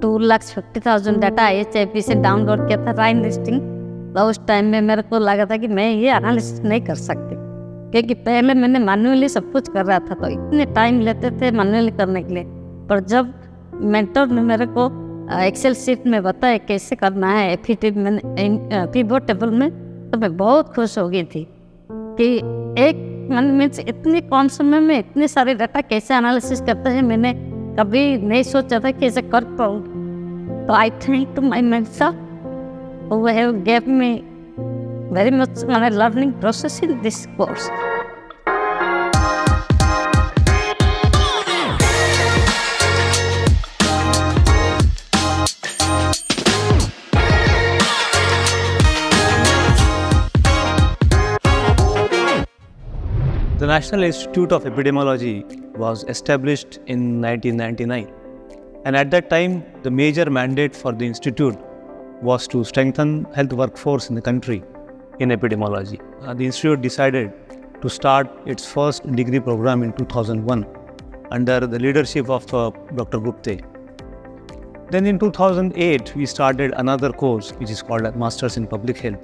2,50,000 data HIP से download किया था राइन लिस्टिंग। तो उस टाइम में मेरे को लगा था कि मैं ये एनालिसिस नहीं कर सकती, क्योंकि पहले मैंने मैन्युअली सब कुछ कर रहा था, तो इतने टाइम लेते थे मैन्युअली करने के लिए। पर जब मेंटर ने मेरे को एक्सेल शीट में बताया कैसे करना है एफिटिव में पिवट टेबल में, तो मैं बहुत खुश हो गई थी कि एक मीन्स इतनी कम समय में इतने सारे डाटा कैसे एनालिसिस करते हैं, मैंने कभी नहीं सोचा था कि ऐसे कर पाऊँ। तो I thank to my mentor who have gave me very much learning process in this course. The National Institute of Epidemiology was established in 1999, and at that time the major mandate for the institute was to strengthen health workforce in the country in epidemiology. The institute decided to start its first degree program in 2001 under the leadership of Dr. Gupte. Then in 2008 we started another course which is called Masters in Public Health,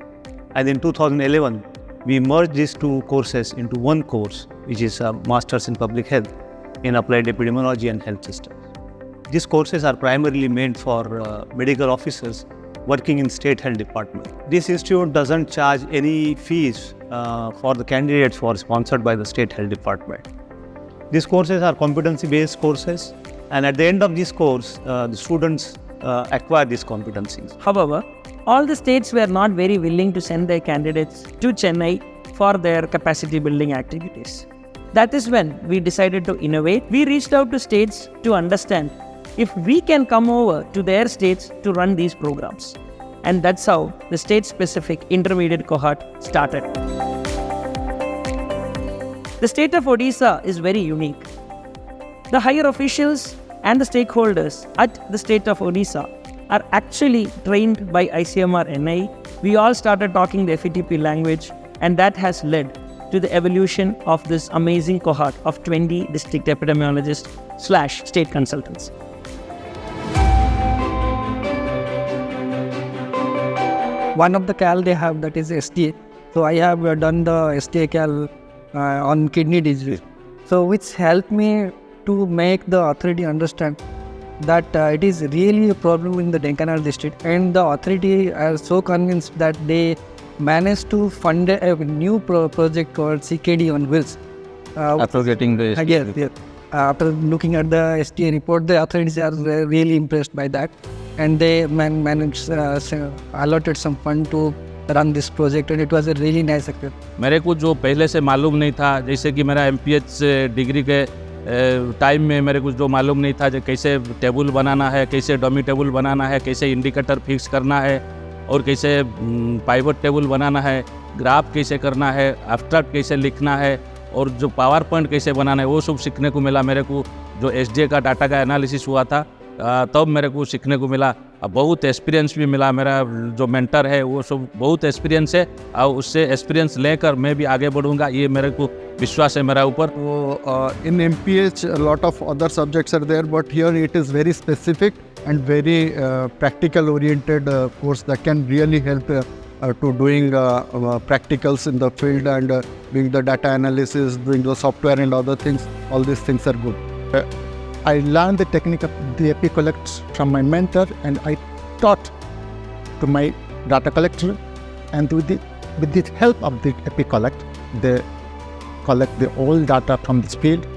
and in 2011 we merged these two courses into one course which is Masters in Public Health in Applied Epidemiology and Health Systems. These courses are primarily meant for medical officers working in state health department. This institute doesn't charge any fees for the candidates who are sponsored by the state health department. These courses are competency-based courses, and at the end of this course, the students acquire these competencies. However, all the states were not very willing to send their candidates to Chennai for their capacity building activities. That is when we decided to innovate. We reached out to states to understand if we can come over to their states to run these programs. And that's how the state-specific intermediate cohort started. The state of Odisha is very unique. The higher officials and the stakeholders at the state of Odisha are actually trained by ICMR NI. We all started talking the FETP language, and that has led to the evolution of this amazing cohort of 20 district epidemiologists/state consultants. One of the CAL they have, that is STA. So I have done the STA CAL on kidney disease. So which helped me to make the authority understand that it is really a problem in the Dhenkanal district, and the authority are so convinced that they managed to fund a new project called CKD on Wheels. After getting the STA yes. After looking at the STA report, the authorities are really impressed by that, and they managed allotted some fund to run this project, and it was a really nice success. मेरे को जो पहले से मालूम नहीं था, जैसे कि मेरा MPH डिग्री के टाइम में मेरे को जो मालूम नहीं था जो कैसे टेबल बनाना है, कैसे डमी टेबल बनाना है, कैसे इंडिकेटर फिक्स करना है, और कैसे पाइवट टेबल बनाना है, ग्राफ कैसे करना है, एब्स्ट्रैक्ट कैसे लिखना है, और जो पावर पॉइंट कैसे बनाना है, वो सब सीखने को मिला मेरे को। जो SDA का डाटा का एनालिसिस हुआ था तब मेरे को सीखने को मिला। बहुत एक्सपीरियंस भी मिला। मेरा जो मेंटर है वो सब बहुत एक्सपीरियंस है, और उससे एक्सपीरियंस लेकर मैं भी आगे बढ़ूंगा, ये मेरे को विश्वास है मेरा ऊपर। In MPH a lot of other subjects are there, but here it is very specific and very practical oriented course that can really help to doing practicals in the field and doing the data analysis, doing the software and other things. All these things are good. I learned the technique of the EpiCollect from my mentor, and I taught to my data collector, and with the help of the EpiCollect, they collect the all data from this field.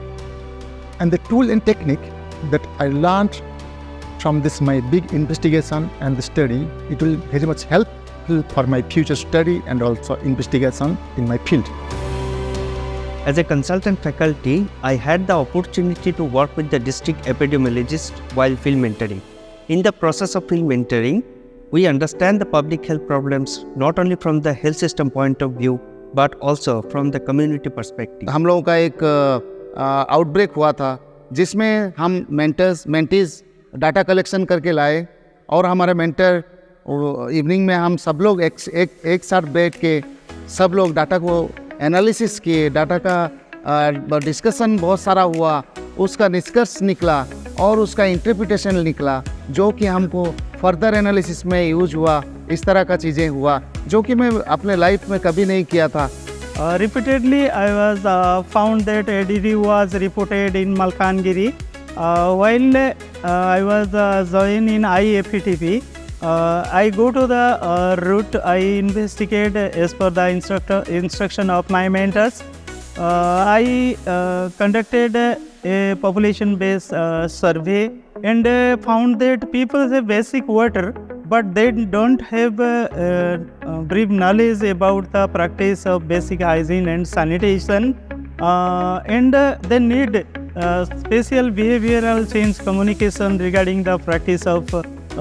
And the tool and technique that I learned from this my big investigation and the study, it will very much help for my future study and also investigation in my field. As a consultant faculty, I had the opportunity to work with the district epidemiologist while field mentoring. In the process of field mentoring, we understand the public health problems not only from the health system point of view, but also from the community perspective. हम लोगों का एक outbreak हुआ था जिसमें हम mentees data collection करके लाए, और हमारे मेंटर इवनिंग में हम सब लोग एक साथ बैठ के सब लोग डाटा को एनालिसिस किए। डाटा का डिस्कशन बहुत सारा हुआ, उसका निष्कर्ष निकला और उसका इंटरप्रिटेशन निकला, जो कि हमको फर्दर एनालिसिस में यूज हुआ। इस तरह का चीज़ें हुआ जो कि मैं अपने लाइफ में कभी नहीं किया था। Repeatedly, I was found that ADD was reported in Malkangiri. While I was joined in IFETP, I go to the route. I investigate as per the instruction of my mentors. I conducted a population-based survey and found that people have basic water, but they don't have brief knowledge about the practice of basic hygiene and sanitation, and they need special behavioral change communication regarding the practice of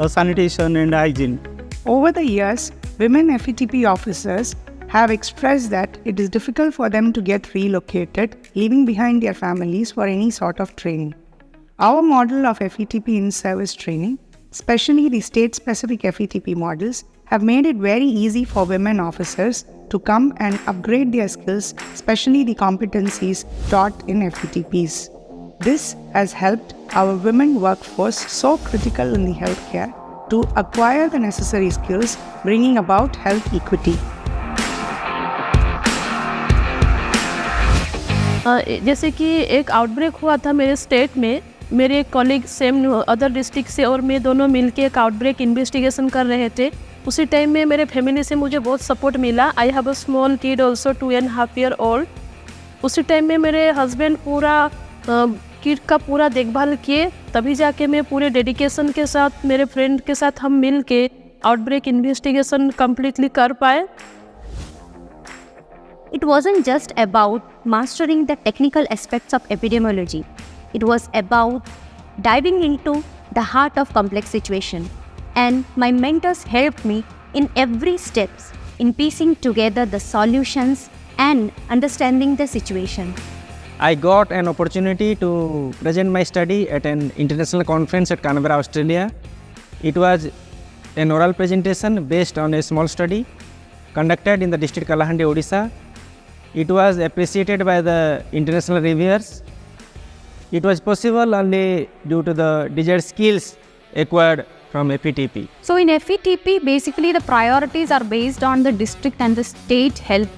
sanitation and hygiene. Over the years, women FETP officers have expressed that it is difficult for them to get relocated, leaving behind their families for any sort of training. Our model of FETP in-service training, especially the state-specific FETP models, have made it very easy for women officers to come and upgrade their skills, especially the competencies taught in FETPs. This has helped our women workforce, so critical in the healthcare, to acquire the necessary skills, bringing about health equity. जैसे कि एक outbreak हुआ था मेरे state में, मेरे एक colleague same other district से और मैं दोनों मिलके एक आउटब्रेक इन्वेस्टिगेशन कर रहे थे। उसी टाइम में मेरे फैमिली से मुझे बहुत सपोर्ट मिला। I have a small kid also 2.5 year old। उसी टाइम में मेरे हस्बैंड पूरा किड का पूरा देखभाल किए, तभी जाके मैं पूरे डेडिकेशन के साथ मेरे फ्रेंड के साथ हम मिल के आउटब्रेक इन्वेस्टिगेशन कम्प्लीटली कर पाए। It wasn't just about mastering the technical aspects of epidemiology. It was about diving into the heart of complex situation. And my mentors helped me in every steps in piecing together the solutions and understanding the situation. I got an opportunity to present my study at an international conference at Canberra, Australia. It was an oral presentation based on a small study conducted in the district Kalahandi, Odisha. It was appreciated by the international reviewers. It was possible only due to the desired skills acquired from FETP. So in FETP, basically the priorities are based on the district and the state health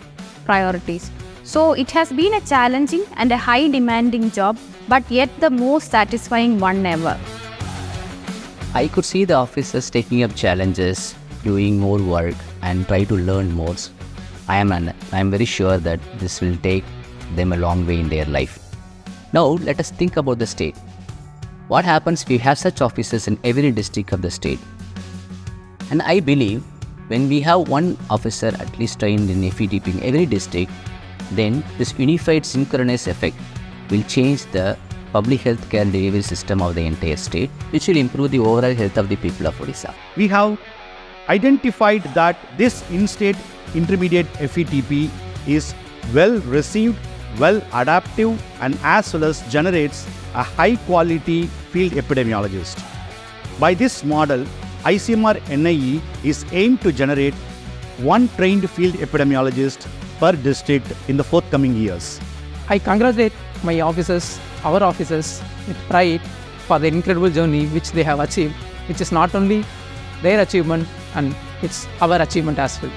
priorities. So it has been a challenging and a high demanding job, but yet the most satisfying one ever. I could see the officers taking up challenges, doing more work and try to learn more. I am very sure that this will take them a long way in their life. Now let us think about the state. What happens if we have such officers in every district of the state? And I believe when we have one officer at least trained in FETP in every district, then this unified synchronous effect will change the public health care delivery system of the entire state, which will improve the overall health of the people of Odisha. We have identified that this in-state intermediate FETP is well received, well adaptive, and as well as generates a high quality field epidemiologist. By this model, ICMR NIE is aimed to generate one trained field epidemiologist per district in the forthcoming years. I congratulate my officers, our officers, with pride for the incredible journey which they have achieved, which is not only their achievement and it's our achievement as well.